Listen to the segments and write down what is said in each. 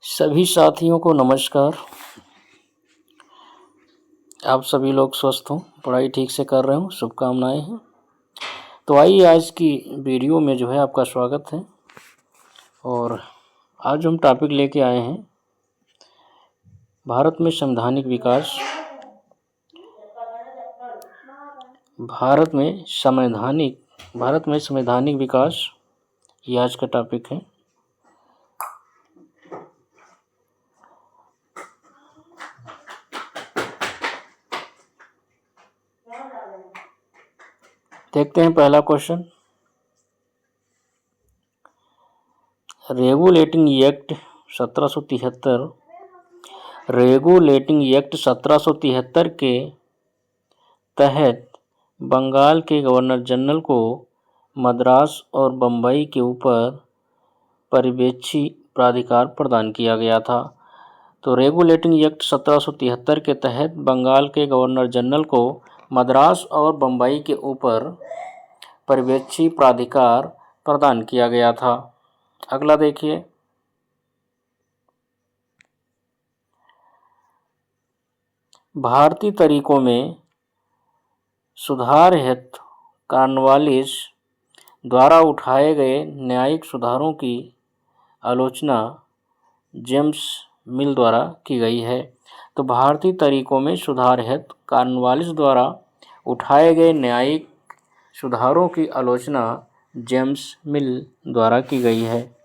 सभी साथियों को नमस्कार। आप सभी लोग स्वस्थ हों, पढ़ाई ठीक से कर रहे हो, शुभकामनाएं हैं। तो आइए आज की वीडियो में जो है आपका स्वागत है। और आज हम टॉपिक लेके आए हैं भारत में संवैधानिक विकास। भारत में संवैधानिक विकास, ये आज का टॉपिक है। देखते हैं पहला क्वेश्चन। रेगुलेटिंग एक्ट 1773 के तहत बंगाल के गवर्नर जनरल को मद्रास और बम्बई के ऊपर पर्यवेक्षी प्राधिकार प्रदान किया गया था। तो रेगुलेटिंग एक्ट 1773 के तहत बंगाल के गवर्नर जनरल को मद्रास और बम्बई के ऊपर पर्यवेक्षी प्राधिकार प्रदान किया गया था। अगला देखिए, भारतीय तरीकों में सुधार हेतु कॉर्नवालिस द्वारा उठाए गए न्यायिक सुधारों की आलोचना जेम्स मिल द्वारा की गई है। तो भारतीय तरीकों में सुधार हेतु कॉर्नवालिस द्वारा उठाए गए न्यायिक सुधारों की आलोचना जेम्स मिल द्वारा की गई है।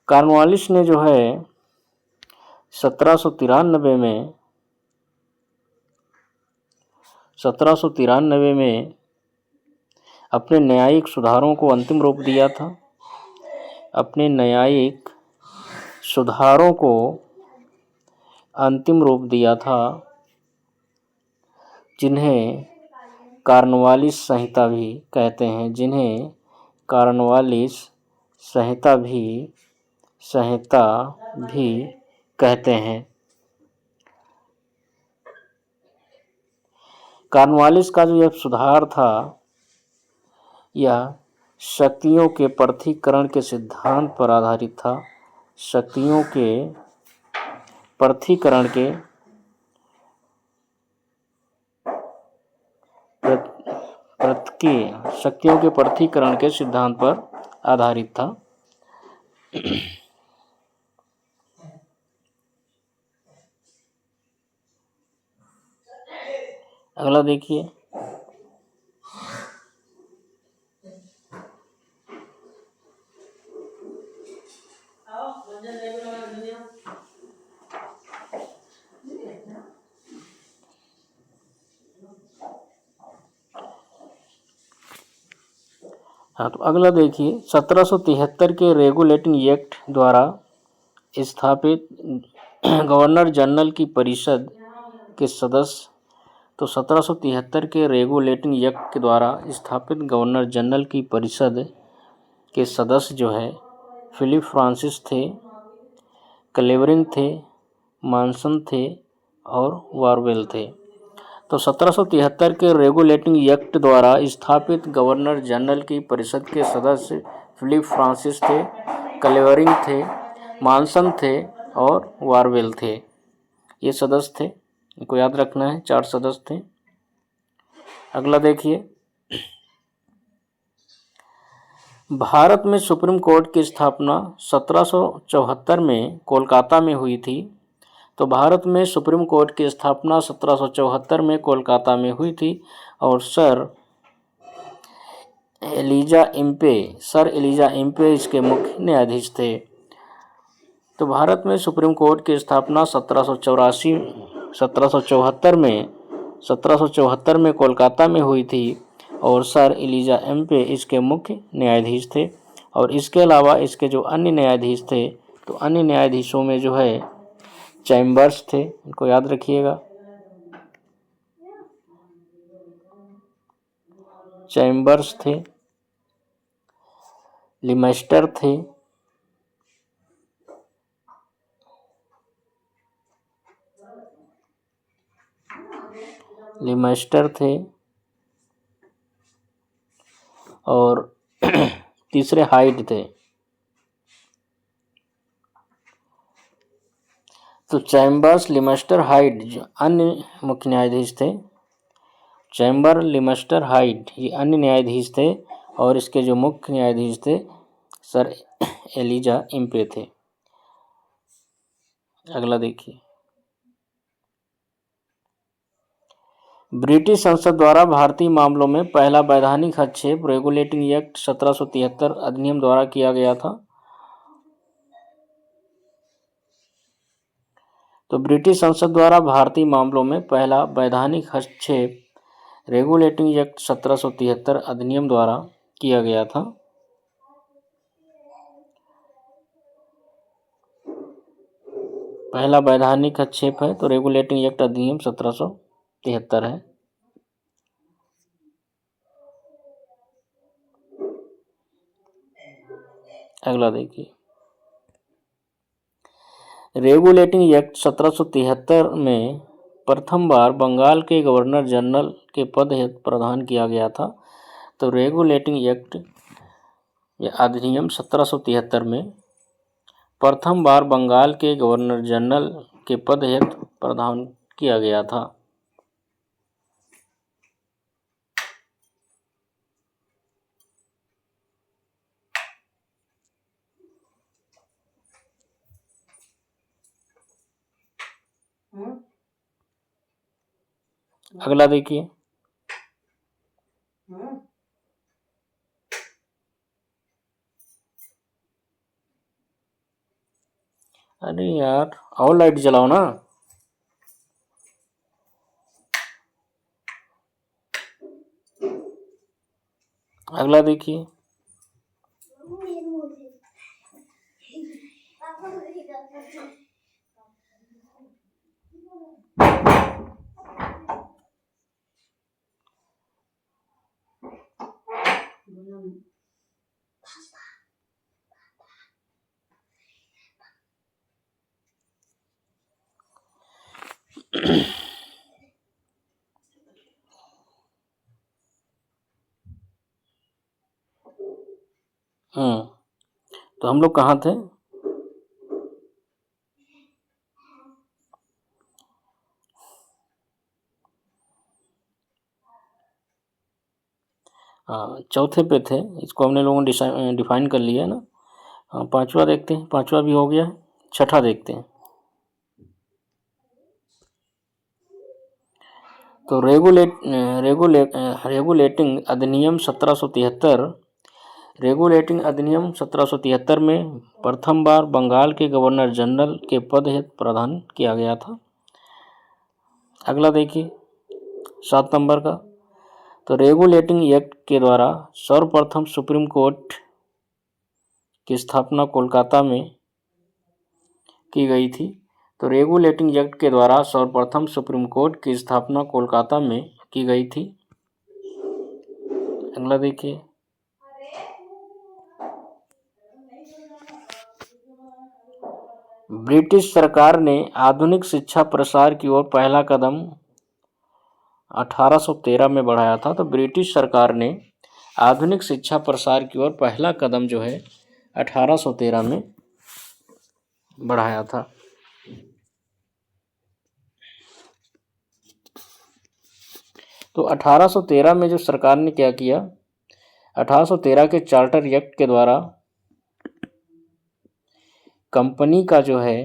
कॉर्नवालिस ने जो है 1793 में अपने न्यायिक सुधारों को अंतिम रूप दिया था। अपने न्यायिक सुधारों को अंतिम रूप दिया था, जिन्हें कॉर्नवालिस संहिता भी कहते हैं। जिन्हें कॉर्नवालिस संहिता भी कहते हैं। कॉर्नवालिस का जो यह सुधार था, यह शक्तियों के पृथक्करण के सिद्धांत पर आधारित था। शक्तियों के पृथक्करण के सिद्धांत पर आधारित था। अगला देखिए, हाँ, तो अगला देखिए, 1773 के रेगुलेटिंग एक्ट द्वारा स्थापित गवर्नर जनरल की परिषद के सदस्य। तो 1773 के रेगुलेटिंग एक्ट के द्वारा स्थापित गवर्नर जनरल की परिषद के सदस्य जो है फिलिप फ्रांसिस थे, क्लेवरिंग थे, मॉनसन थे और वारवेल थे। तो 1773 के रेगुलेटिंग एक्ट द्वारा स्थापित गवर्नर जनरल की परिषद के सदस्य फिलिप फ्रांसिस थे, क्लेवरिंग थे, मॉनसन थे और वारवेल थे। ये सदस्य थे, इनको याद रखना है, 4 सदस्य थे। अगला देखिए, भारत में सुप्रीम कोर्ट की स्थापना 1774 में कोलकाता में हुई थी। तो भारत में सुप्रीम कोर्ट की स्थापना 1774 में कोलकाता में हुई थी और सर एलिजा इम्पे इसके मुख्य न्यायाधीश थे। तो भारत में सुप्रीम कोर्ट की स्थापना 1774 में कोलकाता में हुई थी और सर एलिजा इम्पे इसके मुख्य न्यायाधीश थे। और इसके अलावा इसके जो अन्य न्यायाधीश थे, तो अन्य न्यायाधीशों में जो है चैम्बर्स थे, इनको याद रखिएगा। चैम्बर्स थे, लिमेस्टर थे, लिमेस्टर थे और तीसरे हाइड थे। तो चैम्बर्स, लिमेस्टर, हाइड जो अन्य मुख्य न्यायाधीश थे, चैम्बर, लिमेस्टर, हाइड ये अन्य न्यायाधीश थे और इसके जो मुख्य न्यायाधीश थे सर एलिजा इम्पे थे। अगला देखिए, ब्रिटिश संसद द्वारा भारतीय मामलों में पहला वैधानिक हस्तक्षेप रेगुलेटिंग एक्ट 1773 अधिनियम द्वारा किया गया था। तो ब्रिटिश संसद द्वारा भारतीय मामलों में पहला वैधानिक हस्तक्षेप रेगुलेटिंग एक्ट 1773 अधिनियम द्वारा किया गया था। पहला वैधानिक हस्तक्षेप है तो रेगुलेटिंग एक्ट अधिनियम 1773 है। अगला देखिए, रेगुलेटिंग एक्ट 1773 में प्रथम बार बंगाल के गवर्नर जनरल के पद हेतु प्रावधान किया गया था। तो रेगुलेटिंग एक्ट या अधिनियम 1773 में प्रथम बार बंगाल के गवर्नर जनरल के पद हेतु प्रावधान किया गया था। अगला देखिए, अरे यार और लाइट जलाओ ना। अगला देखिए, तो हम लोग कहाँ थे? चौथे पे थे, इसको हमने लोगों ने डिफाइन कर लिया है ना। पांचवा देखते हैं, पांचवा भी हो गया, छठा देखते हैं। तो रेगुलेटिंग अधिनियम 1773 रेगुलेटिंग अधिनियम 1773 में प्रथम बार बंगाल के गवर्नर जनरल के पद हेतु प्रावधान किया गया था। अगला देखिए 7 नंबर का, तो रेगुलेटिंग एक्ट के द्वारा सर्वप्रथम सुप्रीम कोर्ट की स्थापना कोलकाता में की गई थी। तो रेगुलेटिंग एक्ट के द्वारा सर्वप्रथम सुप्रीम कोर्ट की स्थापना कोलकाता में की गई थी। अगला देखिए, ब्रिटिश सरकार ने आधुनिक शिक्षा प्रसार की ओर पहला कदम 1813 में बढ़ाया था। तो ब्रिटिश सरकार ने आधुनिक शिक्षा प्रसार की ओर पहला कदम जो है 1813 में बढ़ाया था। तो 1813 में जो सरकार ने क्या किया, 1813 के चार्टर एक्ट के द्वारा कंपनी का जो है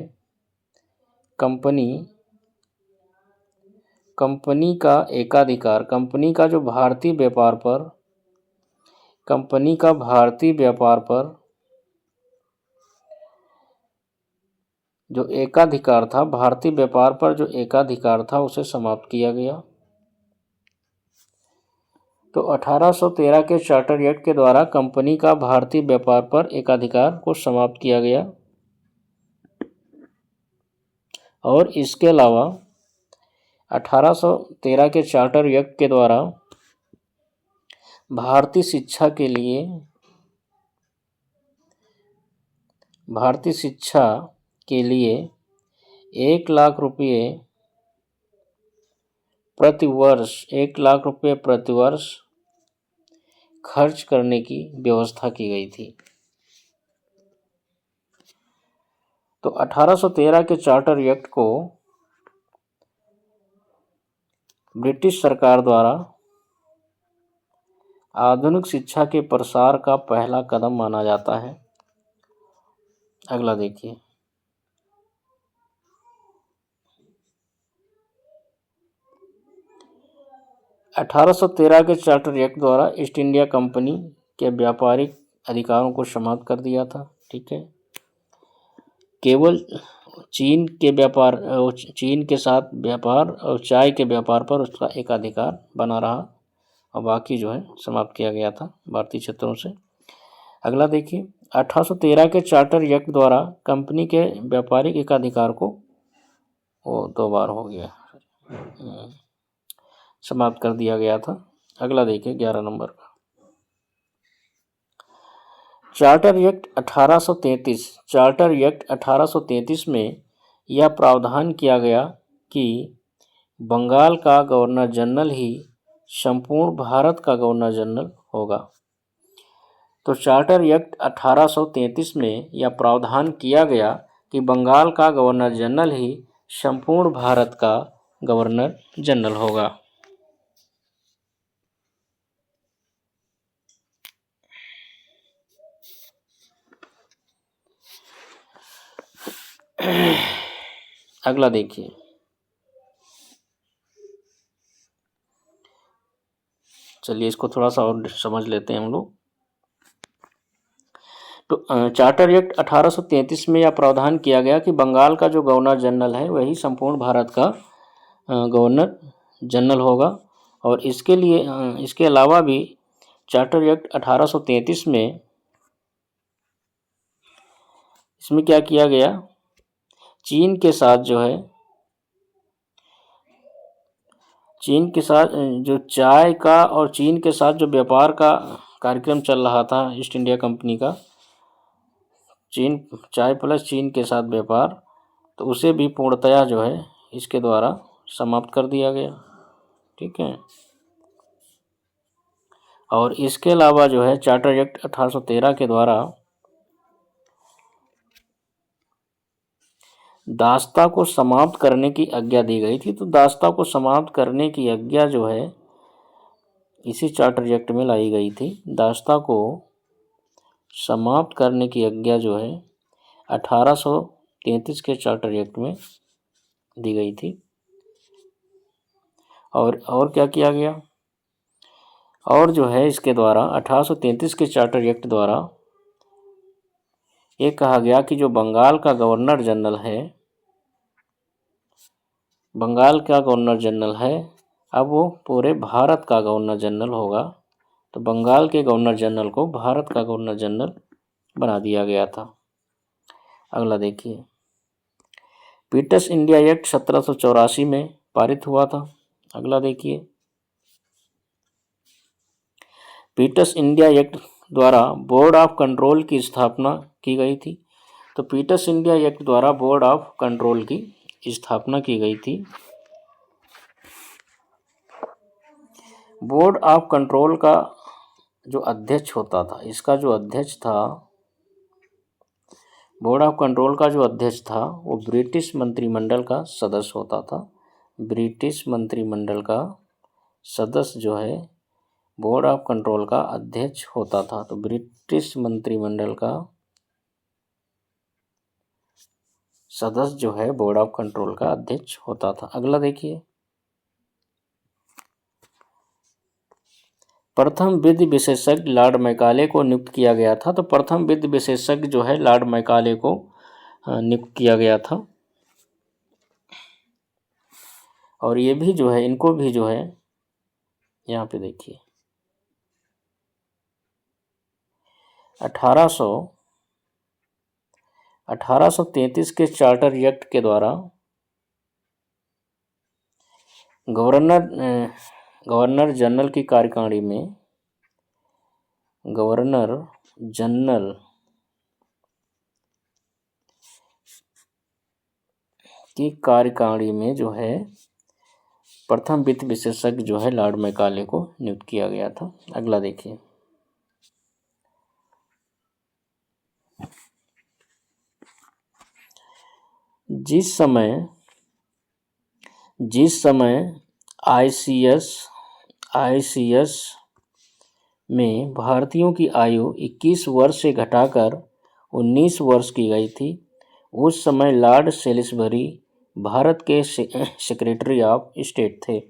कंपनी का एकाधिकार, कंपनी का जो भारतीय व्यापार पर जो एकाधिकार था, भारतीय व्यापार पर जो एकाधिकार था उसे समाप्त किया गया। तो 1813 के चार्टर एक्ट के द्वारा कंपनी का भारतीय व्यापार पर एकाधिकार को समाप्त किया गया। और इसके अलावा 1813 के चार्टर एक्ट के द्वारा भारतीय शिक्षा के लिए 1 लाख रुपये प्रति वर्ष 1 लाख रुपये प्रति वर्ष खर्च करने की व्यवस्था की गई थी। तो 1813 के चार्टर एक्ट को ब्रिटिश सरकार द्वारा आधुनिक शिक्षा के प्रसार का पहला कदम माना जाता है। अगला देखिए, 1813 के चार्टर एक्ट द्वारा ईस्ट इंडिया कंपनी के व्यापारिक अधिकारों को समाप्त कर दिया था। ठीक है, केवल चीन के साथ व्यापार और चाय के व्यापार पर उसका एक अधिकार बना रहा और बाकी जो है समाप्त किया गया था भारतीय क्षेत्रों से। अगला देखिए, 1813 के चार्टर एक्ट द्वारा कंपनी के व्यापारिक एकाधिकार को 2 बार हो गया समाप्त कर दिया गया था। अगला देखिए 11 नंबर का चार्टर एक्ट 1833। चार्टर एक्ट 1833 में यह प्रावधान किया गया कि बंगाल का गवर्नर जनरल ही संपूर्ण भारत का गवर्नर जनरल होगा। तो चार्टर एक्ट 1833 में यह प्रावधान किया गया कि बंगाल का गवर्नर जनरल ही संपूर्ण भारत का गवर्नर जनरल होगा। अगला देखिए, चलिए इसको थोड़ा सा और समझ लेते हैं हम लोग। तो चार्टर एक्ट 1833 में यह प्रावधान किया गया कि बंगाल का जो गवर्नर जनरल है वही संपूर्ण भारत का गवर्नर जनरल होगा। और इसके अलावा भी चार्टर एक्ट 1833 में इसमें क्या किया गया, चीन के साथ जो चाय का और चीन के साथ जो व्यापार का कार्यक्रम चल रहा था ईस्ट इंडिया कंपनी का, चाय प्लस चीन के साथ व्यापार, तो उसे भी पूर्णतया इसके द्वारा समाप्त कर दिया गया। ठीक है, और इसके अलावा चार्टर एक्ट 1813 के द्वारा दास्ता को समाप्त करने की आज्ञा दी गई थी। तो दास्ता को समाप्त करने की आज्ञा इसी चार्टर एक्ट में लाई गई थी। दास्ता को समाप्त करने की आज्ञा 1833 के चार्टर एक्ट में दी गई थी। और क्या किया गया, और इसके द्वारा 1833 के चार्टर एक्ट द्वारा ये कहा गया कि जो बंगाल का गवर्नर जनरल है अब वो पूरे भारत का गवर्नर जनरल होगा। तो बंगाल के गवर्नर जनरल को भारत का गवर्नर जनरल बना दिया गया था। अगला देखिए, पीटर्स इंडिया एक्ट 1784 में पारित हुआ था। अगला देखिए, पीटर्स इंडिया एक्ट द्वारा बोर्ड ऑफ कंट्रोल की स्थापना की गई थी। तो पीटर्स इंडिया एक्ट द्वारा बोर्ड ऑफ कंट्रोल की स्थापना की गई थी। बोर्ड ऑफ कंट्रोल का जो अध्यक्ष होता था, बोर्ड ऑफ कंट्रोल का जो अध्यक्ष था वो ब्रिटिश मंत्रिमंडल का सदस्य होता था। ब्रिटिश मंत्रिमंडल का सदस्य बोर्ड ऑफ कंट्रोल का अध्यक्ष होता था। तो ब्रिटिश मंत्रिमंडल का सदस्य बोर्ड ऑफ कंट्रोल का अध्यक्ष होता था। अगला देखिए, प्रथम विधि विशेषज्ञ लॉर्ड मैकाले को नियुक्त किया गया था। तो प्रथम विधि विशेषज्ञ लॉर्ड मैकाले को नियुक्त किया गया था। और ये भी इनको भी यहाँ पे देखिए 1833 के चार्टर एक्ट के द्वारा गवर्नर जनरल की कार्यकारिणी में प्रथम वित्त विशेषज्ञ जो है लॉर्ड मैकाले को नियुक्त किया गया था। अगला देखिए, जिस समय आईसीएस में भारतीयों की आयु 21 वर्ष से घटाकर 19 वर्ष की गई थी, उस समय लॉर्ड सेलिसबरी भारत के सेक्रेटरी ऑफ स्टेट थे।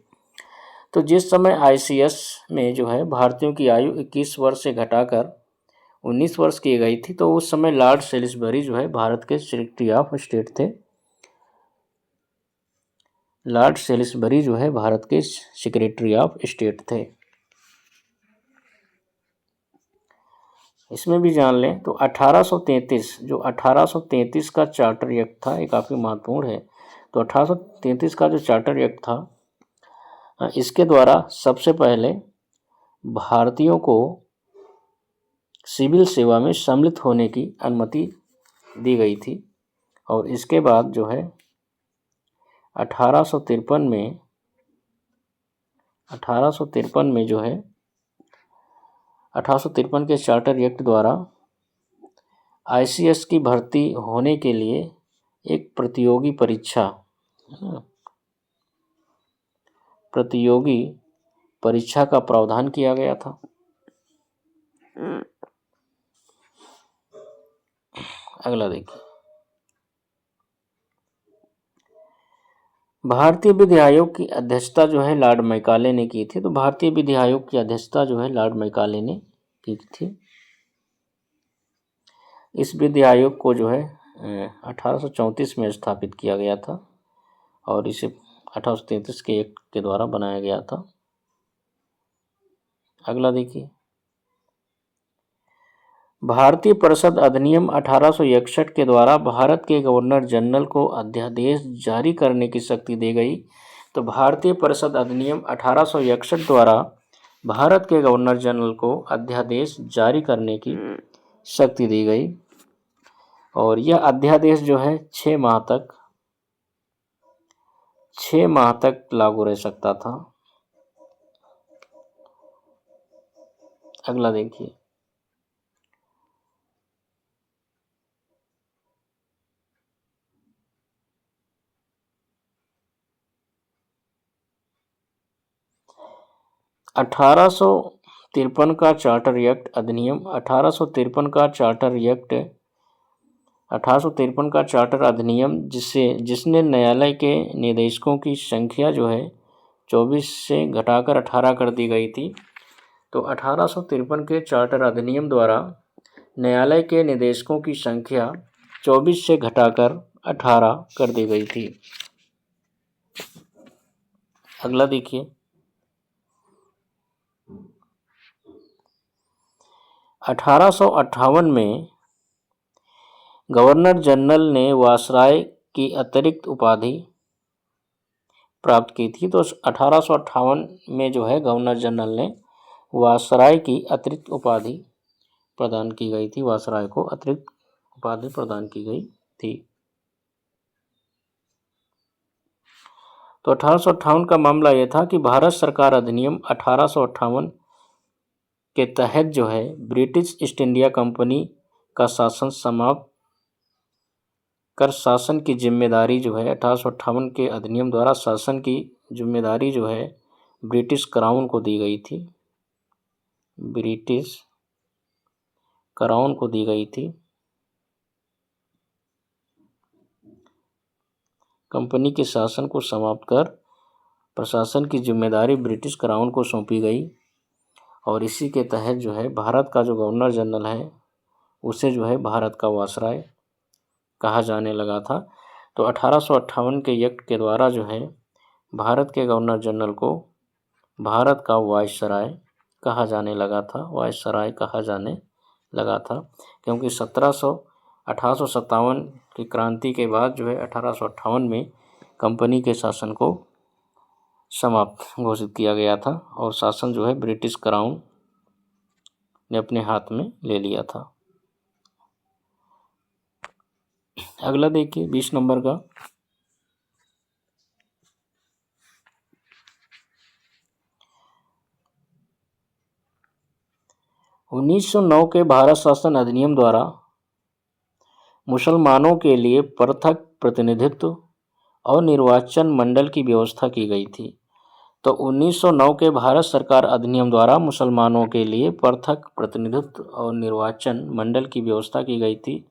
तो जिस समय आईसीएस में जो है भारतीयों की आयु 21 वर्ष से घटाकर 19 वर्ष की गई थी, तो उस समय लॉर्ड सेलिसबरी जो है भारत के सेक्रेटरी ऑफ स्टेट थे। लॉर्ड सेलिसबरी जो है भारत के सेक्रेटरी ऑफ स्टेट थे। इसमें भी जान लें तो 1833 का चार्टर एक्ट था, ये काफ़ी महत्वपूर्ण है। तो 1833 का जो चार्टर एक्ट था, इसके द्वारा सबसे पहले भारतीयों को सिविल सेवा में सम्मिलित होने की अनुमति दी गई थी। और इसके बाद जो है 1853 में जो है 1853 के चार्टर एक्ट द्वारा आईसीएस की भर्ती होने के लिए एक प्रतियोगी परीक्षा का प्रावधान किया गया था। अगला देखिए, भारतीय विधि आयोग की अध्यक्षता जो है लॉर्ड मैकाले ने की थी। तो भारतीय विधि आयोग की अध्यक्षता जो है लॉर्ड मैकाले ने की थी। इस विधि आयोग को जो है 1834 में स्थापित किया गया था और इसे 1833 के एक्ट के द्वारा बनाया गया था। अगला देखिए, भारतीय परिषद अधिनियम 1861 के द्वारा भारत के गवर्नर जनरल को अध्यादेश जारी करने की शक्ति दी गई। तो भारतीय परिषद अधिनियम 1861 द्वारा भारत के गवर्नर जनरल को अध्यादेश जारी करने की शक्ति दी गई और यह अध्यादेश जो है 6 माह तक लागू रह सकता था। अगला देखिए, अठारह सौ तिरपन का चार्टर एक्ट अधिनियम 1853 का चार्टर अधिनियम जिसने न्यायालय के निदेशकों की संख्या जो है 24 से घटाकर 18 कर दी गई थी। तो 1853 के चार्टर अधिनियम द्वारा न्यायालय के निदेशकों की संख्या 24 से घटाकर 18 कर दी गई थी। अगला देखिए, 1858 में गवर्नर जनरल ने वायसराय की अतिरिक्त उपाधि प्राप्त की थी। तो 1858 में जो है गवर्नर जनरल ने वायसराय की अतिरिक्त उपाधि प्रदान की गई थी। वायसराय को अतिरिक्त उपाधि प्रदान की गई थी। तो 1858 का मामला यह था कि भारत सरकार अधिनियम 1858 के तहत जो है ब्रिटिश ईस्ट इंडिया कंपनी का शासन समाप्त कर शासन की जिम्मेदारी जो है 1858 के अधिनियम द्वारा शासन की जिम्मेदारी जो है ब्रिटिश क्राउन को दी गई थी। ब्रिटिश क्राउन को दी गई थी। कंपनी के शासन को समाप्त कर प्रशासन की जिम्मेदारी ब्रिटिश क्राउन को सौंपी गई और इसी के तहत जो है भारत का जो गवर्नर जनरल है उसे जो है भारत का वायसराय कहा जाने लगा था। तो 1858 के एक्ट के द्वारा जो है भारत के गवर्नर जनरल को भारत का वायसराय कहा जाने लगा था क्योंकि 1857 की क्रांति के बाद जो है 1858 में कंपनी के शासन को समाप्त घोषित किया गया था और शासन जो है ब्रिटिश क्राउन ने अपने हाथ में ले लिया था। अगला देखिए 20 नंबर का, 1909 के भारत शासन अधिनियम द्वारा मुसलमानों के लिए पृथक प्रतिनिधित्व और निर्वाचन मंडल की व्यवस्था की गई थी। तो 1909 के भारत सरकार अधिनियम द्वारा मुसलमानों के लिए पृथक प्रतिनिधित्व और निर्वाचन मंडल की व्यवस्था की गई थी।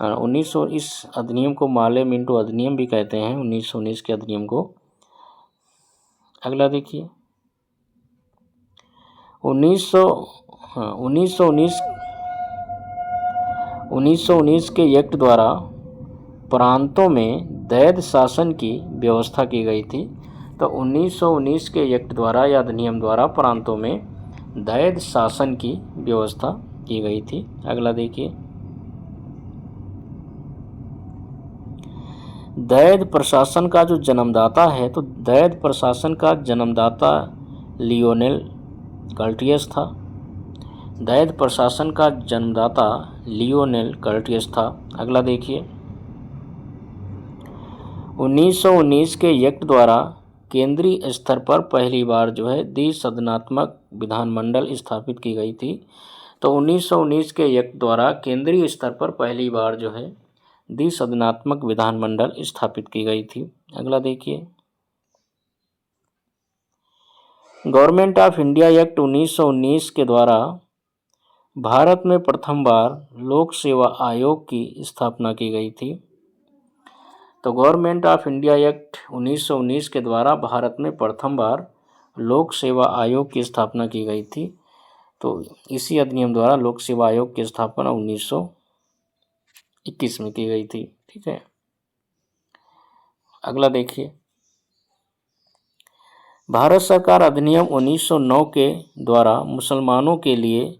1900 इस अधिनियम को माले मिंटो अधिनियम भी कहते हैं, 1919 के अधिनियम को। अगला देखिए 1919 के एक्ट द्वारा प्रांतों में दैध शासन की व्यवस्था की गई थी। तो 1919 के एक्ट द्वारा या अधिनियम द्वारा प्रांतों में दैध शासन की व्यवस्था की गई थी। अगला देखिए दैध प्रशासन का जो जन्मदाता है, तो दैध प्रशासन का जन्मदाता लियोनेल कर्टियस था। दैध प्रशासन का जन्मदाता लियोनेल कर्टियस था। अगला देखिए 1919 के एक्ट द्वारा केंद्रीय स्तर पर पहली बार जो है द्विसदनात्मक विधानमंडल स्थापित की गई थी। तो 1919 के एक्ट द्वारा केंद्रीय स्तर पर पहली बार जो है द्विसदनात्मक विधानमंडल स्थापित की गई थी। अगला देखिए गवर्नमेंट ऑफ इंडिया एक्ट 1919 के द्वारा भारत में प्रथम बार लोक सेवा आयोग की स्थापना की गई थी। तो गवर्नमेंट ऑफ इंडिया एक्ट 1919 के द्वारा भारत में प्रथम बार लोक सेवा आयोग की स्थापना की गई थी। तो इसी अधिनियम द्वारा लोक सेवा आयोग की स्थापना 1921 में की गई थी। ठीक है, अगला देखिए भारत सरकार अधिनियम 1909 के द्वारा मुसलमानों के लिए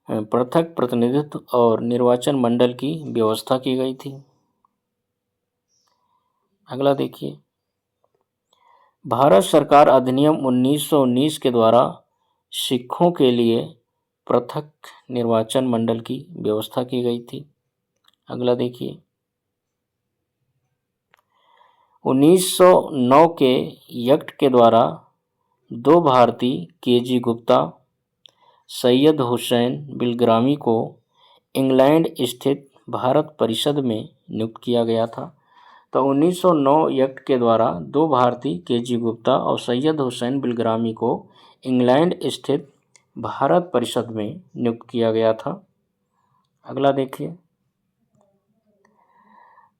पृथक प्रतिनिधित्व और निर्वाचन मंडल की व्यवस्था की गई थी। अगला देखिए भारत सरकार अधिनियम 1919 के द्वारा सिखों के लिए पृथक निर्वाचन मंडल की व्यवस्था की गई थी। अगला देखिए 1909 के एक्ट के द्वारा दो भारतीय के.जी. गुप्ता, सैयद हुसैन बिलग्रामी को इंग्लैंड स्थित भारत परिषद में नियुक्त किया गया था। तो 1909 एक्ट के द्वारा दो भारतीय के.जी. गुप्ता और सैयद हुसैन बिलग्रामी को इंग्लैंड स्थित भारत परिषद में नियुक्त किया गया था। अगला देखिए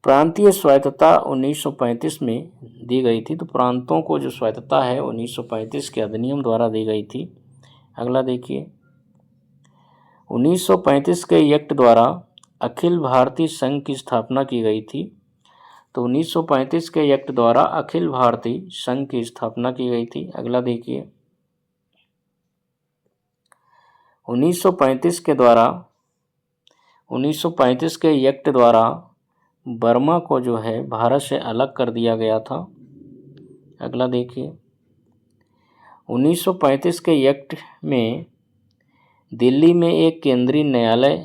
प्रांतीय स्वायत्तता 1935 में दी गई थी। तो प्रांतों को जो स्वायत्तता है 1935 के अधिनियम द्वारा दी गई थी। अगला देखिए 1935 के एक्ट द्वारा अखिल भारतीय संघ की स्थापना की गई थी। तो 1935 के एक्ट द्वारा अखिल भारतीय संघ की स्थापना की गई थी। अगला देखिए 1935 के एक्ट द्वारा बर्मा को जो है भारत से अलग कर दिया गया था। अगला देखिए 1935 के एक्ट में दिल्ली में एक केंद्रीय न्यायालय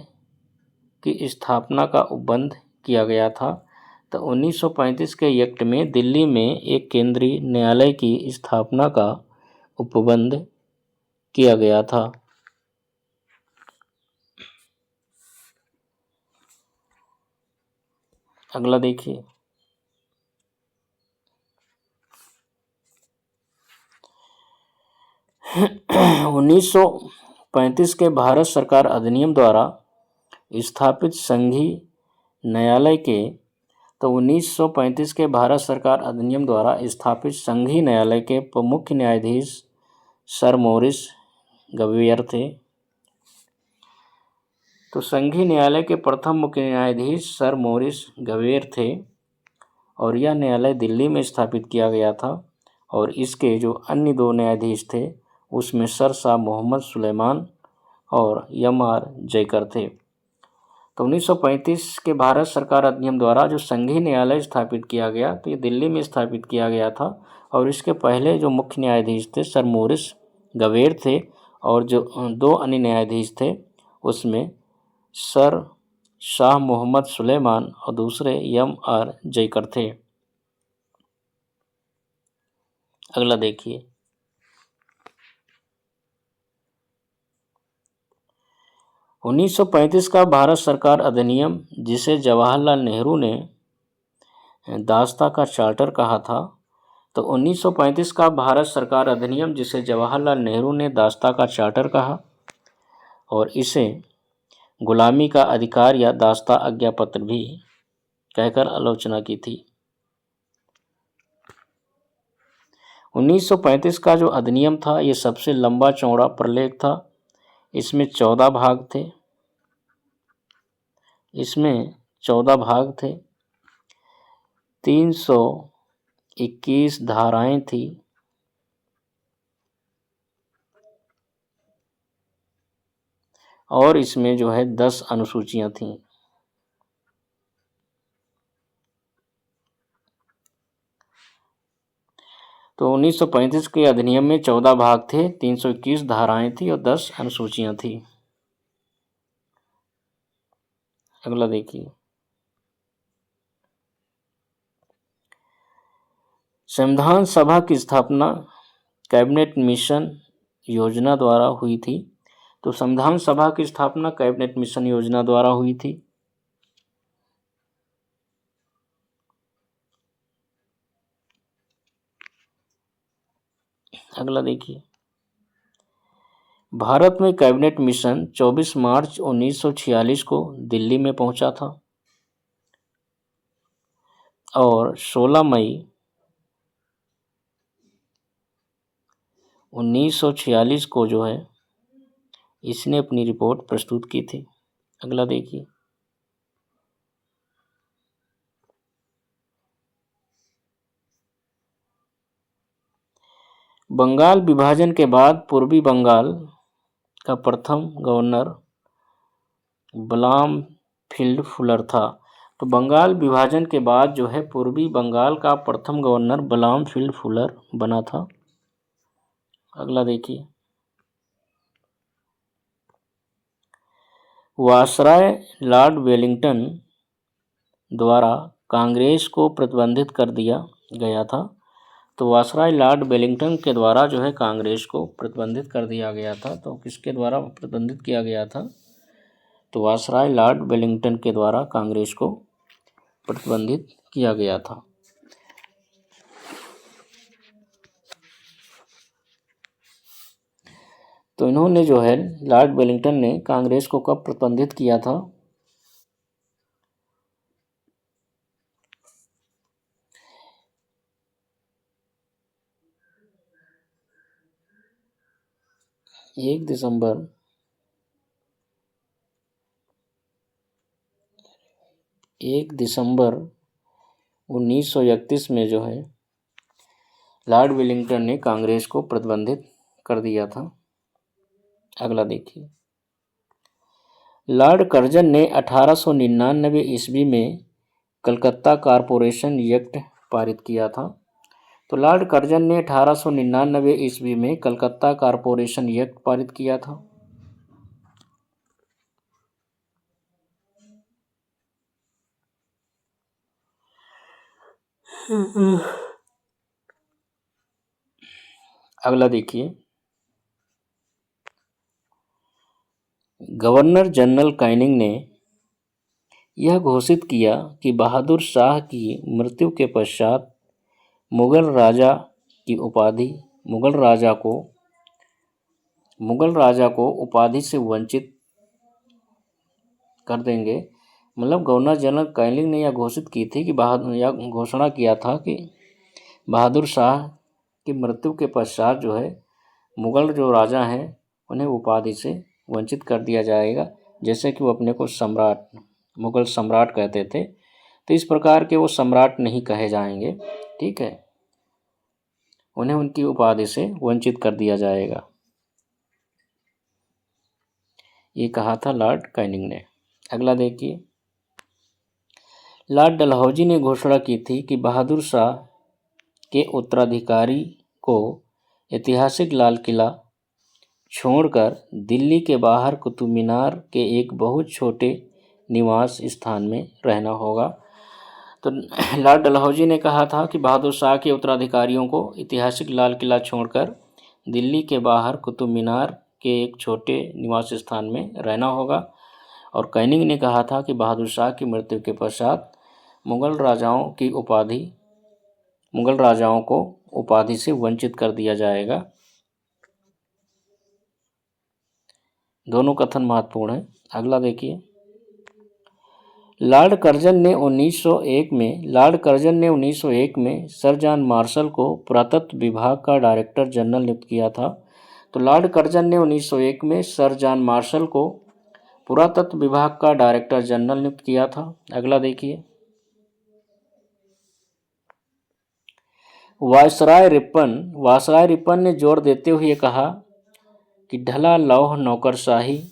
की स्थापना का उपबंध किया गया था। तो 1935 के एक्ट में दिल्ली में एक केंद्रीय न्यायालय की स्थापना का उपबंध किया गया था। अगला देखिए 1935 के भारत सरकार अधिनियम द्वारा स्थापित संघीय न्यायालय के 1935 के भारत सरकार अधिनियम द्वारा स्थापित संघीय न्यायालय के मुख्य न्यायाधीश सर मॉरिस गवेयर थे। तो संघीय न्यायालय के प्रथम मुख्य न्यायाधीश सर मॉरिस गवेयर थे और यह न्यायालय दिल्ली में स्थापित किया गया था। और इसके जो अन्य दो न्यायाधीश थे उसमें सर शाह मोहम्मद सुलेमान और एम.आर. जयकर थे। तो 1935 के भारत सरकार अधिनियम द्वारा जो संघीय न्यायालय स्थापित किया गया तो ये दिल्ली में स्थापित किया गया था। और इसके पहले जो मुख्य न्यायाधीश थे सर मॉरिस गवेयर थे और जो दो अन्य न्यायाधीश थे उसमें सर शाह मोहम्मद सुलेमान और दूसरे एम.आर. जयकर थे। अगला देखिए 1935 का भारत सरकार अधिनियम, जिसे जवाहरलाल नेहरू ने दास्ता का चार्टर कहा था, तो 1935 का भारत सरकार अधिनियम, जिसे जवाहरलाल नेहरू ने दास्ता का चार्टर कहा और इसे गुलामी का अधिकार या दास्ता आज्ञा पत्र भी कहकर आलोचना की थी। 1935 का जो अधिनियम था ये सबसे लंबा चौड़ा प्रलेख था। इसमें 14 भाग थे। 321 धाराएं थी और इसमें जो है 10 अनुसूचियां थीं। तो 1935 के अधिनियम में 14 भाग थे, 321 धाराएं थी और 10 अनुसूचियां थी। अगला देखिए, संविधान सभा की स्थापना कैबिनेट मिशन योजना द्वारा हुई थी। तो संविधान सभा की स्थापना कैबिनेट मिशन योजना द्वारा हुई थी। अगला देखिए, भारत में कैबिनेट मिशन 24 मार्च 1946 को दिल्ली में पहुंचा था और 16 मई 1946 को जो है इसने अपनी रिपोर्ट प्रस्तुत की थी। अगला देखिए, बंगाल विभाजन के बाद पूर्वी बंगाल का प्रथम गवर्नर ब्लॉमफील्ड फुलर था। तो बंगाल विभाजन के बाद जो है पूर्वी बंगाल का प्रथम गवर्नर ब्लॉमफील्ड फुलर बना था। अगला देखिए, वायसराय लॉर्ड वेलिंगटन द्वारा कांग्रेस को प्रतिबंधित कर दिया गया था। तो वायसराय लॉर्ड वेलिंगटन के द्वारा जो है कांग्रेस को प्रतिबंधित कर दिया गया था। तो किसके द्वारा प्रतिबंधित किया गया था? तो वायसराय लॉर्ड वेलिंगटन के द्वारा कांग्रेस को प्रतिबंधित किया गया था। तो इन्होंने जो है लॉर्ड वेलिंगटन ने कांग्रेस को कब प्रतिबंधित किया था? एक दिसंबर 1931 में जो है लॉर्ड वेलिंगटन ने कांग्रेस को प्रतिबंधित कर दिया था। अगला देखिए, लॉर्ड कर्जन ने 1899 ईस्वी में कलकत्ता कारपोरेशन एक्ट पारित किया था। तो लॉर्ड कर्जन ने 1899 ईस्वी में कलकत्ता कारपोरेशन एक्ट पारित किया था। अगला देखिए, गवर्नर जनरल कैनिंग ने यह घोषित किया कि बहादुर शाह की मृत्यु के पश्चात मुगल राजा को उपाधि से वंचित कर देंगे। मतलब गवर्नर जनरल कैनिंग ने यह घोषित की थी कि घोषणा किया था कि बहादुर शाह की मृत्यु के पश्चात जो है मुगल जो राजा हैं उन्हें उपाधि से वंचित कर दिया जाएगा, जैसे कि वो अपने को मुगल सम्राट कहते थे। तो इस प्रकार के वो सम्राट नहीं कहे जाएंगे, ठीक है, उन्हें उनकी उपाधि से वंचित कर दिया जाएगा, ये कहा था लॉर्ड कैनिंग ने। अगला देखिए, लॉर्ड डलहौजी ने घोषणा की थी कि बहादुर शाह के उत्तराधिकारी को ऐतिहासिक लाल किला छोड़कर दिल्ली के बाहर कुतुब मीनार के एक बहुत छोटे निवास स्थान में रहना होगा। तो लॉर्ड डलहौजी ने कहा था कि बहादुर शाह के उत्तराधिकारियों को ऐतिहासिक लाल किला छोड़कर दिल्ली के बाहर कुतुब मीनार के एक छोटे निवास स्थान में रहना होगा और कैनिंग ने कहा था कि बहादुर शाह की मृत्यु के पश्चात मुगल राजाओं को उपाधि से वंचित कर दिया जाएगा। दोनों कथन महत्वपूर्ण है। अगला देखिए, लॉर्ड कर्जन ने 1901 में सर जॉन मार्शल को पुरातत्व विभाग का डायरेक्टर जनरल नियुक्त किया था। तो लॉर्ड कर्जन ने 1901 में सर जॉन मार्शल को पुरातत्व विभाग का डायरेक्टर जनरल नियुक्त किया था। अगला देखिए, वायसराय रिपन ने जोर देते हुए कहा कि ढला लौह नौकरशाही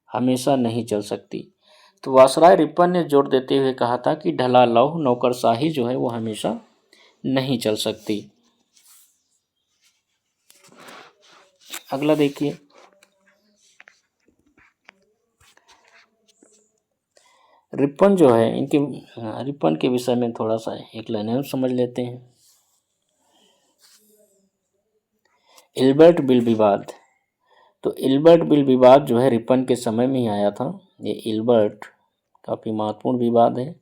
हमेशा नहीं चल सकती। तो वायसराय रिपन ने जोर देते हुए कहा था कि ढला लौह नौकरशाही जो है वो हमेशा नहीं चल सकती। अगला देखिए, रिपन जो है रिपन के विषय में थोड़ा सा एक लाइन समझ लेते हैं। इल्बर्ट बिल विवाद। तो इल्बर्ट बिल विवाद जो है रिपन के समय में ही आया था। ये इल्बर्ट काफी महत्वपूर्ण विवाद है।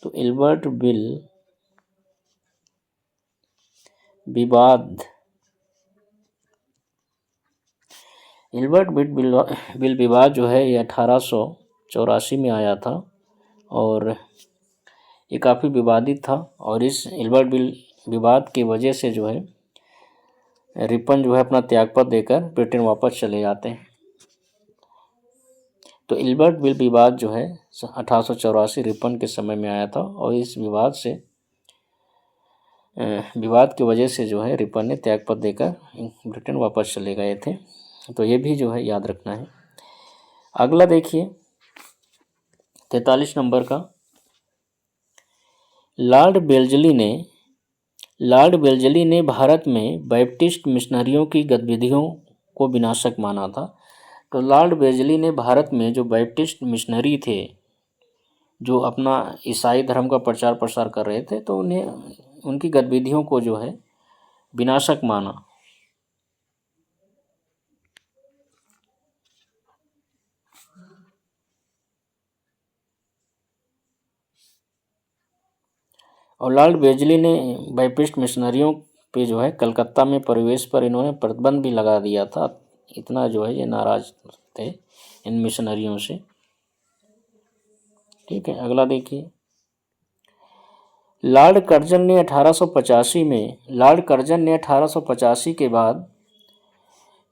तो इल्बर्ट बिल विवाद जो है ये 1884 में आया था और ये काफ़ी विवादित था। और इस इल्बर्ट बिल विवाद की वजह से जो है रिपन जो है अपना त्यागपत्र देकर ब्रिटेन वापस चले जाते हैं। तो इल्बर्ट बिल विवाद जो है 1884 रिपन के समय में आया था और इस विवाद की वजह से जो है रिपन ने त्यागपत्र देकर ब्रिटेन वापस चले गए थे। तो ये भी जो है याद रखना है। अगला देखिए 43 नंबर का, लॉर्ड बेल्जली ने भारत में बैप्टिस्ट मिशनरियों की गतिविधियों को विनाशक माना था। तो लॉर्ड बेल्जली ने भारत में जो बैप्टिस्ट मिशनरी थे जो अपना ईसाई धर्म का प्रचार प्रसार कर रहे थे तो उनकी गतिविधियों को जो है विनाशक माना। और लॉर्ड बेल्जली ने बैप्टिस्ट मिशनरियों पे जो है कलकत्ता में प्रवेश पर इन्होंने प्रतिबंध भी लगा दिया था। इतना जो है ये नाराज थे इन मिशनरियों से। ठीक है, अगला देखिए, लॉर्ड कर्जन ने 1885 के बाद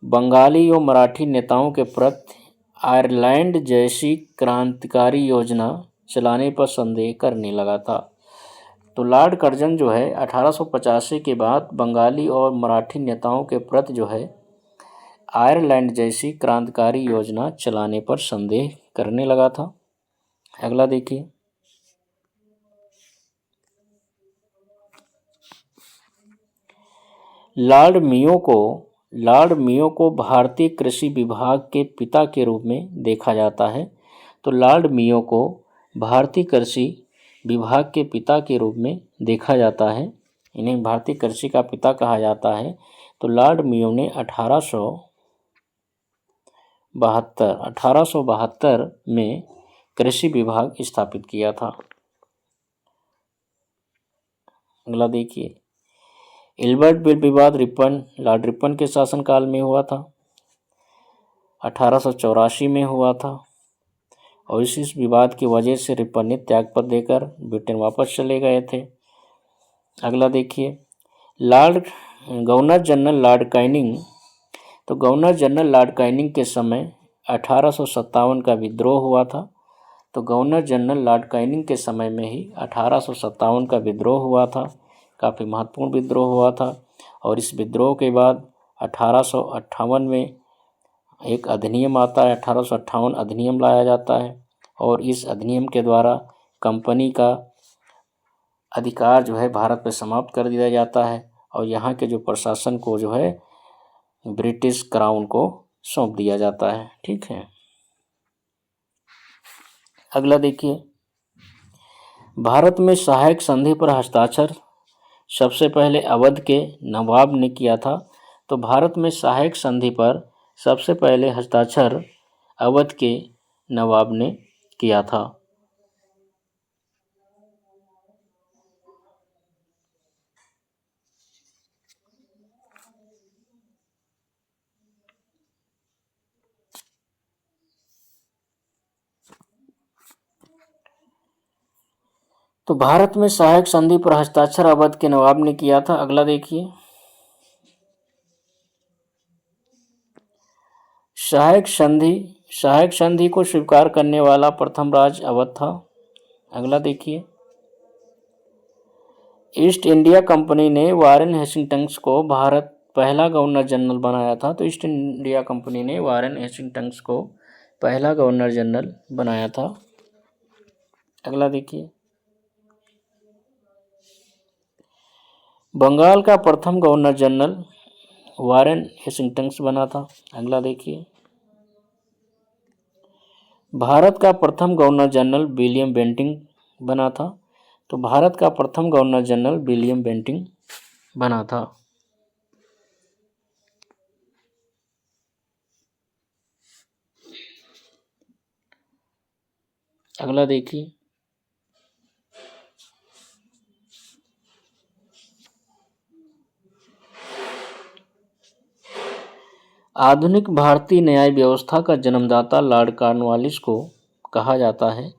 बंगाली और मराठी नेताओं के प्रति आयरलैंड जैसी क्रांतिकारी योजना चलाने पर संदेह करने लगा था। तो लॉर्ड कर्जन जो है 1885 के बाद बंगाली और मराठी नेताओं के प्रति जो है आयरलैंड जैसी क्रांतिकारी योजना चलाने पर संदेह करने लगा था। अगला देखिए, लॉर्ड मियो को भारतीय कृषि विभाग के पिता के रूप में देखा जाता है। तो लॉर्ड मियो को भारतीय कृषि विभाग के पिता के रूप में देखा जाता है। इन्हें भारतीय कृषि का पिता कहा जाता है। तो लॉर्ड मियो ने 1872 में कृषि विभाग स्थापित किया था। अगला देखिए, इल्बर्ट बिल विवाद लॉर्ड रिपन के शासनकाल में हुआ था, 1884 में हुआ था और इस विवाद की वजह से रिपन ने त्यागपत्र देकर ब्रिटेन वापस चले गए थे। अगला देखिए, गवर्नर जनरल लॉर्ड कैनिंग। तो गवर्नर जनरल लॉर्ड कैनिंग के समय 1857 का विद्रोह हुआ था। तो गवर्नर जनरल लॉर्ड कैनिंग के समय में ही 1857 का विद्रोह हुआ था। काफ़ी महत्वपूर्ण विद्रोह हुआ था और इस विद्रोह के बाद 1858 में एक अधिनियम आता है, 1858 अधिनियम लाया जाता है और इस अधिनियम के द्वारा कंपनी का अधिकार जो है भारत में समाप्त कर दिया जाता है और यहाँ के जो प्रशासन को जो है ब्रिटिश क्राउन को सौंप दिया जाता है। ठीक है, अगला देखिए, भारत में सहायक संधि पर हस्ताक्षर सबसे पहले अवध के नवाब ने किया था। तो भारत में सहायक संधि पर सबसे पहले हस्ताक्षर अवध के नवाब ने किया था। तो भारत में सहायक संधि पर हस्ताक्षर अवध के नवाब ने किया था। अगला देखिए, सहायक संधि को स्वीकार करने वाला प्रथम राज्य अवध था। अगला देखिए, ईस्ट इंडिया कंपनी ने वारेन हेस्टिंग्स को भारत पहला गवर्नर जनरल बनाया था। तो ईस्ट इंडिया कंपनी ने वारेन हेस्टिंग्स को पहला गवर्नर जनरल बनाया था। अगला देखिए, बंगाल का प्रथम गवर्नर जनरल वारेन हेस्टिंग्स बना था। अगला देखिए, भारत का प्रथम गवर्नर जनरल विलियम बेंटिंक बना था। तो भारत का प्रथम गवर्नर जनरल विलियम बेंटिंक बना था। अगला देखिए, आधुनिक भारतीय न्याय व्यवस्था का जन्मदाता लॉर्ड कॉर्नवालिस को कहा जाता है।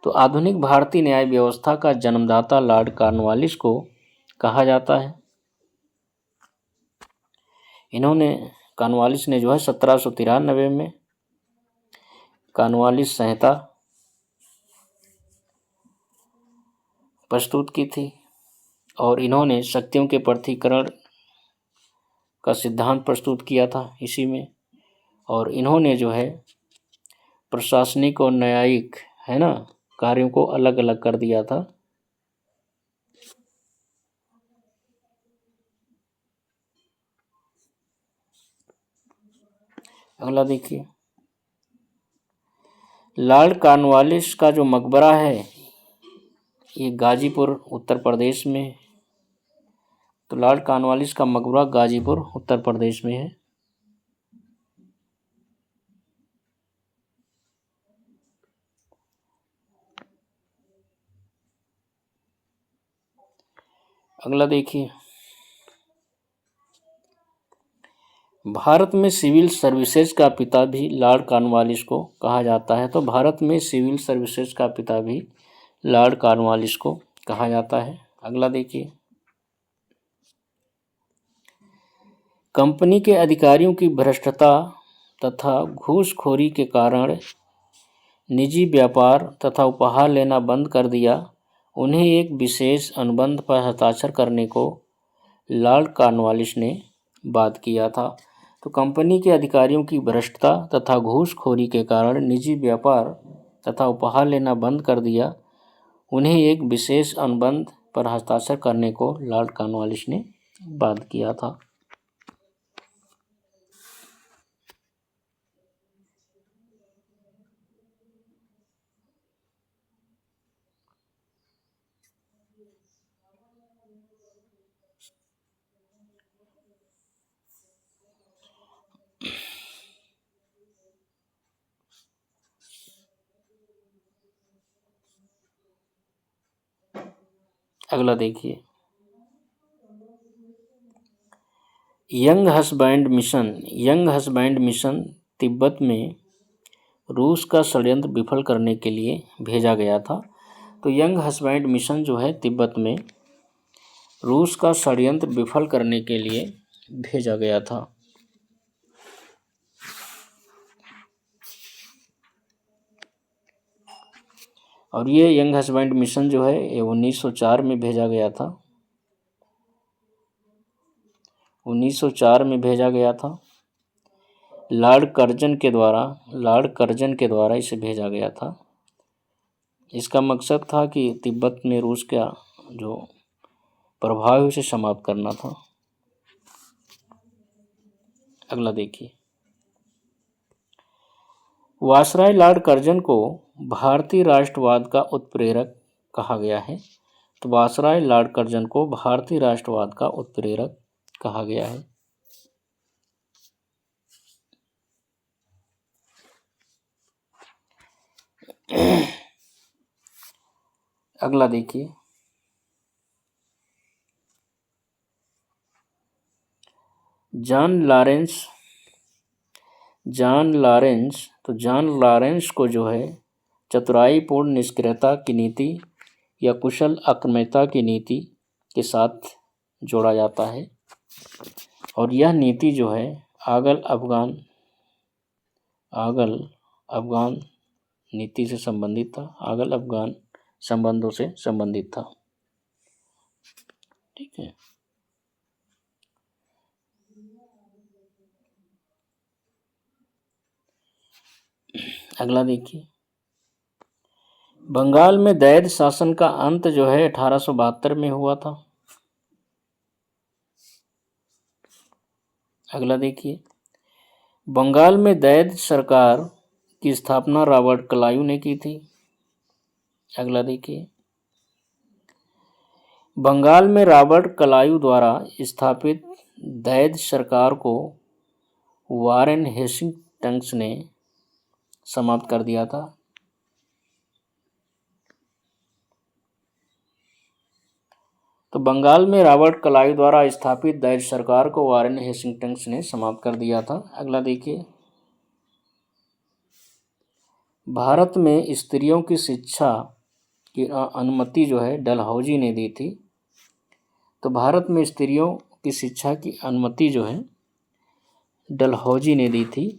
तो आधुनिक भारतीय न्याय व्यवस्था का जन्मदाता लॉर्ड कॉर्नवालिस को कहा जाता है। कॉर्नवालिस ने जो है 1793 में कॉर्नवालिस संहिता प्रस्तुत की थी और इन्होंने शक्तियों के पृथक्करण का सिद्धांत प्रस्तुत किया था इसी में। और इन्होंने जो है प्रशासनिक और न्यायिक कार्यों को अलग अलग कर दिया था। अगला देखिए, लॉर्ड कॉर्नवालिस का जो मकबरा है ये गाजीपुर उत्तर प्रदेश में। तो लॉर्ड कॉर्नवालिस का मकबरा गाजीपुर उत्तर प्रदेश में है। अगला देखिए, भारत में सिविल सर्विसेज का पिता भी लॉर्ड कॉर्नवालिस को कहा जाता है। तो भारत में सिविल सर्विसेज का पिता भी लॉर्ड कॉर्नवालिस को कहा जाता है। अगला देखिए, कंपनी के अधिकारियों की भ्रष्टता तथा घूसखोरी के कारण निजी व्यापार तथा उपहार लेना बंद कर दिया। उन्हें एक विशेष अनुबंध पर हस्ताक्षर करने को लॉर्ड कॉर्नवालिस ने बाध्य किया था। तो कंपनी के अधिकारियों की भ्रष्टता तथा घूसखोरी के कारण निजी व्यापार तथा उपहार लेना बंद कर दिया। उन्हें एक विशेष अनुबंध पर हस्ताक्षर करने को लॉर्ड कॉर्नवालिस ने बाध्य किया था। अगला देखिए, यंग हस्बैंड मिशन तिब्बत में रूस का षड्यंत्र विफल करने के लिए भेजा गया था। तो यंग हस्बैंड मिशन जो है तिब्बत में रूस का षड्यंत्र विफल करने के लिए भेजा गया था। और ये यंग हस्बैंड मिशन जो है ये 1904 में भेजा गया था। 1904 में भेजा गया था। लॉर्ड कर्जन के द्वारा इसे भेजा गया था। इसका मकसद था कि तिब्बत में रूस का जो प्रभाव है उसे समाप्त करना था। अगला देखिए, वायसराय लॉर्ड कर्जन को भारतीय राष्ट्रवाद का उत्प्रेरक कहा गया है। तो वायसराय लॉर्ड कर्जन को भारतीय राष्ट्रवाद का उत्प्रेरक कहा गया है। अगला देखिए, जॉन लॉरेंस को जो है चतुराईपूर्ण निष्क्रियता की नीति या कुशल आक्रामकता की नीति के साथ जोड़ा जाता है, और यह नीति जो है आगल अफगान नीति से संबंधित था, आगल अफगान संबंधों से संबंधित था। ठीक है। अगला देखिए, बंगाल में दैद शासन का अंत जो है 1872 में हुआ था। अगला देखिए, बंगाल में दैद सरकार की स्थापना रॉबर्ट क्लाइव ने की थी। अगला देखिए, बंगाल में रॉबर्ट क्लाइव द्वारा स्थापित दैद सरकार को वारेन हेस्टिंग्स ने समाप्त कर दिया था। तो बंगाल में रॉबर्ट क्लाइव द्वारा स्थापित दैद सरकार को वारेन हेस्टिंग्स ने समाप्त कर दिया था। अगला देखिए, भारत में स्त्रियों की शिक्षा की अनुमति जो है डलहौजी ने दी थी। तो भारत में स्त्रियों की शिक्षा की अनुमति जो है डलहौजी ने दी थी,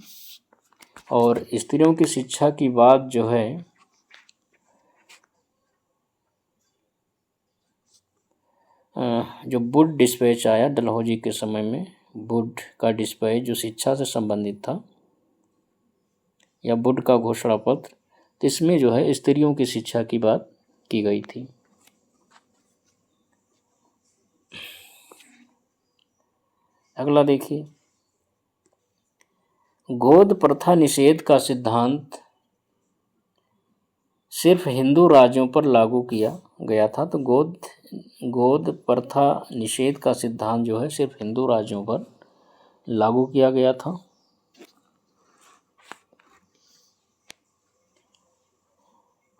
और स्त्रियों की शिक्षा की बात जो है जो वुड डिस्पैच आया डलहौजी के समय में, वुड का डिस्पैच जो शिक्षा से संबंधित था, या वुड का घोषणा पत्र, तो इसमें जो है स्त्रियों की शिक्षा की बात की गई थी। अगला देखिए, गोद प्रथा निषेध का सिद्धांत सिर्फ हिंदू राज्यों पर लागू किया गया था। तो गोद प्रथा निषेध का सिद्धांत जो है सिर्फ हिंदू राज्यों पर लागू किया गया था।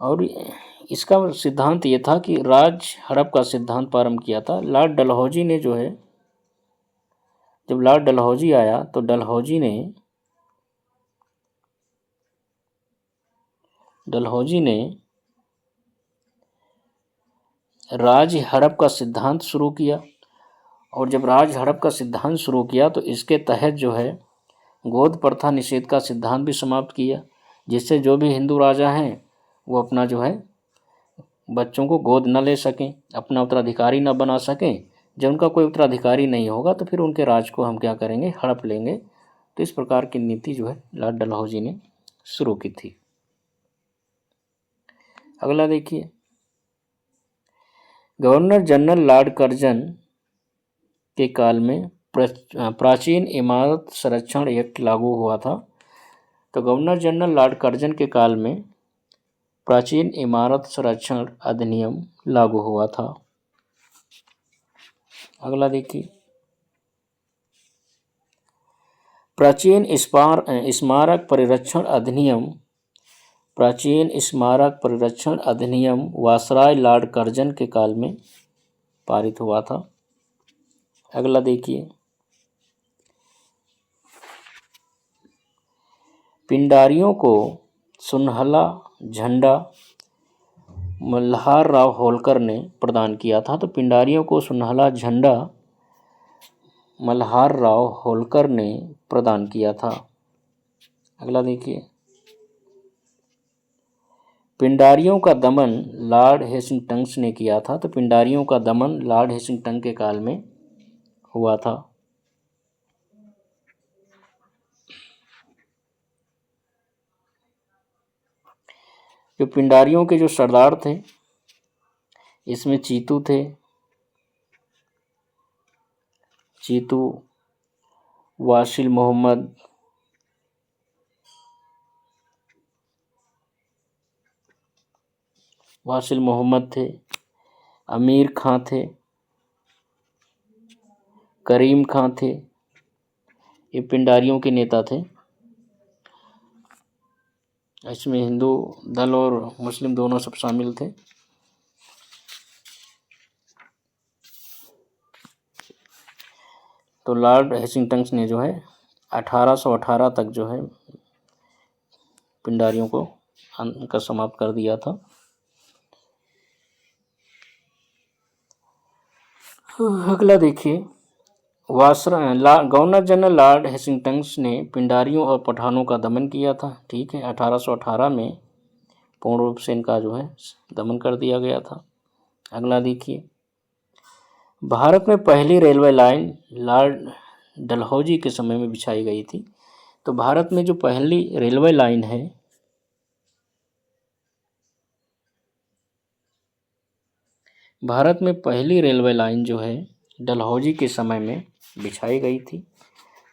और इसका सिद्धांत ये था कि राज हड़प का सिद्धांत प्रारंभ किया था लॉर्ड डलहौजी ने जो है। जब लॉर्ड डलहौजी आया तो डलहौजी ने राज हड़प का सिद्धांत शुरू किया, और जब राज हड़प का सिद्धांत शुरू किया तो इसके तहत जो है गोद प्रथा निषेध का सिद्धांत भी समाप्त किया, जिससे जो भी हिंदू राजा हैं वो अपना जो है बच्चों को गोद न ले सकें, अपना उत्तराधिकारी न बना सकें। जब उनका कोई उत्तराधिकारी नहीं होगा तो फिर उनके राज को हम क्या करेंगे, हड़प लेंगे। तो इस प्रकार की नीति जो है लॉर्ड डलहौजी ने शुरू की थी। अगला देखिए, गवर्नर जनरल लॉर्ड कर्जन के काल में प्राचीन इमारत संरक्षण एक्ट लागू हुआ था। तो गवर्नर जनरल लॉर्ड कर्जन के काल में प्राचीन इमारत संरक्षण अधिनियम लागू हुआ था। अगला देखिए, प्राचीन स्मारक परिरक्षण अधिनियम वासराय लॉर्ड कर्जन के काल में पारित हुआ था। अगला देखिए, पिंडारियों को सुनहला झंडा मल्हार राव होलकर ने प्रदान किया था। तो पिंडारियों को सुनहला झंडा मल्हार राव होलकर ने प्रदान किया था। अगला देखिए, पिंडारियों का दमन लॉर्ड हेस्टिंग्स ने किया था। तो पिंडारियों का दमन लॉर्ड हेस्टिंग्स के काल में हुआ था। जो पिंडारियों के जो सरदार थे इसमें चीतू वासिल मोहम्मद थे, अमीर खां थे, करीम खां थे। ये पिंडारियों के नेता थे। इसमें हिंदू दल और मुस्लिम दोनों सब शामिल थे। तो लॉर्ड हेस्टिंग्स ने जो है 1818 तक जो है पिंडारियों को का समाप्त कर दिया था। अगला देखिए, गवर्नर जनरल लॉर्ड हेस्टिंग्स ने पिंडारियों और पठानों का दमन किया था। ठीक है, 1818 में पूर्ण रूप से इनका जो है दमन कर दिया गया था। अगला देखिए, भारत में पहली रेलवे लाइन लॉर्ड डलहौजी के समय में बिछाई गई थी। तो भारत में जो पहली रेलवे लाइन है भारत में पहली रेलवे लाइन जो है डलहौजी के समय में बिछाई गई थी।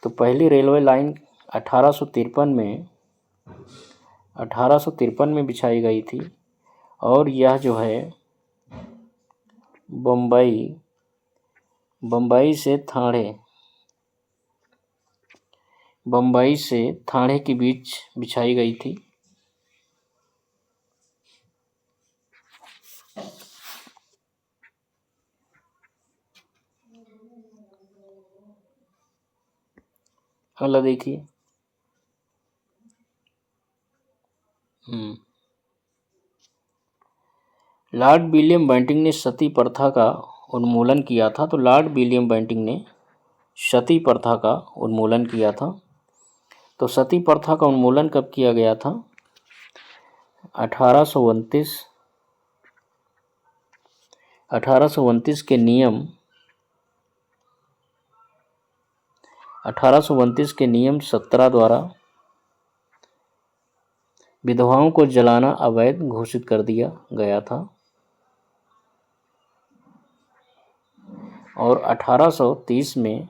तो पहली रेलवे लाइन 1853 में बिछाई गई थी और यह जो है बम्बई से ठाणे के बीच बिछाई गई थी। अगला देखिए, लॉर्ड विलियम बेंटिंक ने सती प्रथा का उन्मूलन किया था। तो लॉर्ड विलियम बेंटिंक ने सती प्रथा का उन्मूलन किया था। तो सती प्रथा का उन्मूलन कब किया गया था? 1829 के नियम 17 द्वारा विधवाओं को जलाना अवैध घोषित कर दिया गया था और 1830 में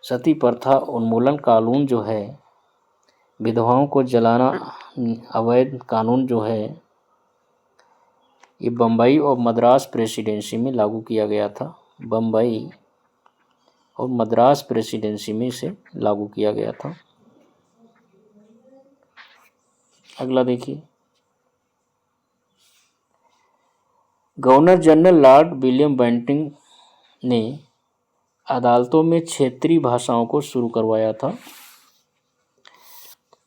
सती प्रथा उन्मूलन कानून जो है, विधवाओं को जलाना अवैध कानून जो है, ये बम्बई और मद्रास प्रेसिडेंसी में लागू किया गया था। बम्बई और मद्रास प्रेसिडेंसी में इसे लागू किया गया था। अगला देखिए, governor general Lord William Bentinck ने अदालतों में क्षेत्रीय भाषाओं को शुरू करवाया था।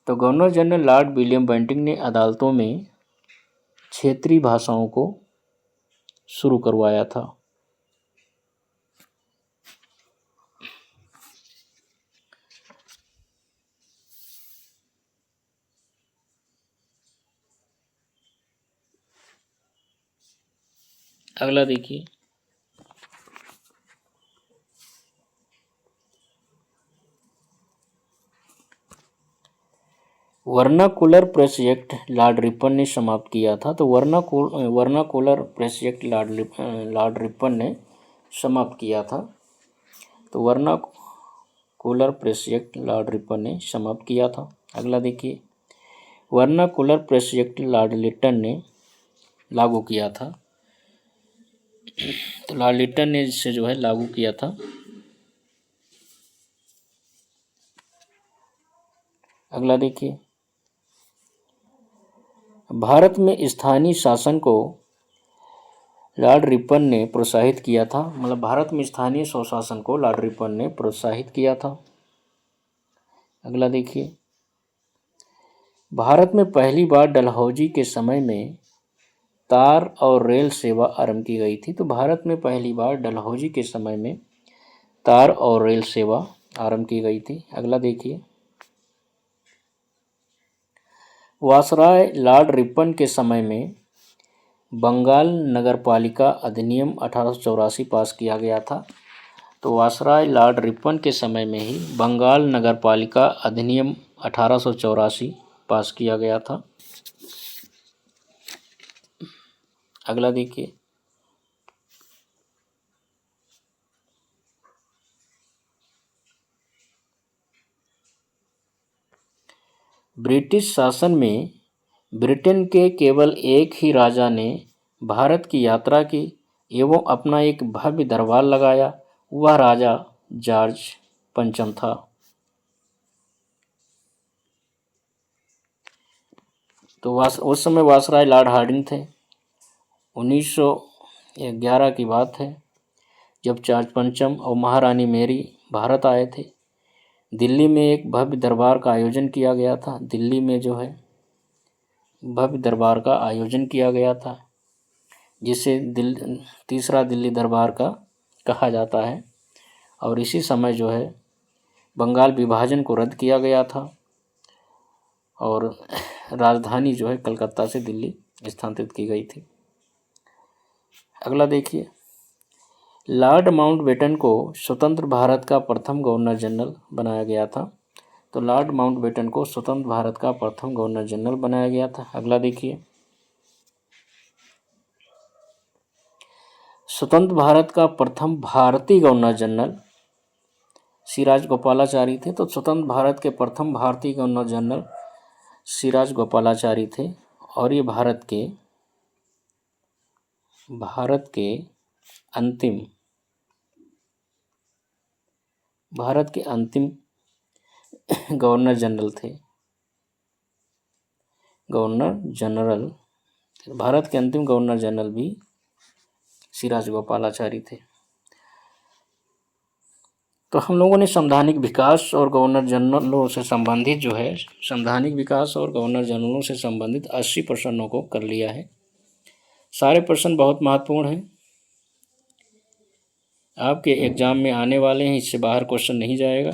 तो governor general Lord William Bentinck ने अदालतों में क्षेत्रीय भाषाओं को शुरू करवाया था। अगला देखिए, Vernacular Press Act Lord Ripon ने समाप्त किया था। तो Vernacular Press Act Lord Ripon ने समाप्त किया था। तो Vernacular Press Act Lord Ripon ने समाप्त किया था। अगला देखिए, Vernacular Press Act Lord Lytton ने लागू किया था। तो लॉर्ड लिटन ने इसे जो है लागू किया था। अगला देखिए, भारत में स्थानीय शासन को लॉर्ड रिपन ने प्रोत्साहित किया था। मतलब भारत में स्थानीय स्वशासन को लॉर्ड रिपन ने प्रोत्साहित किया था। अगला देखिए, भारत में पहली बार डलहौजी के समय में तार और रेल सेवा आरंभ की गई थी। तो भारत में पहली बार डलहौजी के समय में तार और रेल सेवा आरंभ की गई थी। अगला देखिए, वायसराय लॉर्ड रिपन के समय में बंगाल नगरपालिका अधिनियम 1884 पास किया गया था। तो वायसराय लॉर्ड रिपन के समय में ही बंगाल नगरपालिका अधिनियम 1884 पास किया गया था। अगला देखिए, ब्रिटिश शासन में ब्रिटेन के केवल एक ही राजा ने भारत की यात्रा की एवं अपना एक भव्य दरबार लगाया। वह राजा जॉर्ज पंचम था। तो उस समय वायसराय लॉर्ड हार्डिंग थे। 1911 की बात है, जब जॉर्ज पंचम और महारानी मेरी भारत आए थे। दिल्ली में एक भव्य दरबार का आयोजन किया गया था। दिल्ली में जो है भव्य दरबार का आयोजन किया गया था, जिसे तीसरा दिल्ली दरबार का कहा जाता है। और इसी समय जो है बंगाल विभाजन को रद्द किया गया था और राजधानी जो है कलकत्ता से दिल्ली स्थानांतरित की गई थी। अगला देखिए, लॉर्ड माउंटबेटन को स्वतंत्र भारत का प्रथम गवर्नर जनरल बनाया गया था। तो लॉर्ड माउंटबेटन को स्वतंत्र भारत का प्रथम गवर्नर जनरल बनाया गया था। अगला देखिए, स्वतंत्र भारत का प्रथम भारतीय गवर्नर जनरल सिराज गोपालाचारी थे। तो स्वतंत्र भारत के प्रथम भारतीय गवर्नर जनरल सिराज गोपालाचारी थे और ये भारत के अंतिम गवर्नर जनरल थे। भारत के अंतिम गवर्नर जनरल भी सिराज गोपालाचारी थे। तो हम लोगों ने संवैधानिक विकास और गवर्नर जनरलों से संबंधित जो है संवैधानिक विकास और गवर्नर जनरलों से संबंधित 80 प्रश्नों को कर लिया है। सारे प्रश्न बहुत महत्वपूर्ण हैं, आपके एग्जाम में आने वाले हैं, इससे बाहर क्वेश्चन नहीं जाएगा।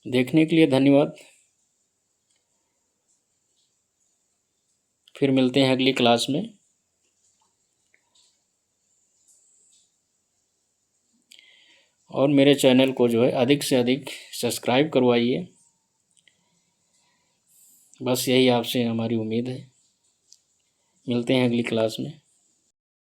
देखने के लिए धन्यवाद। फिर मिलते हैं अगली क्लास में। और मेरे चैनल को जो है अधिक से अधिक सब्सक्राइब करवाइए, बस यही आपसे हमारी उम्मीद है। मिलते हैं अगली क्लास में।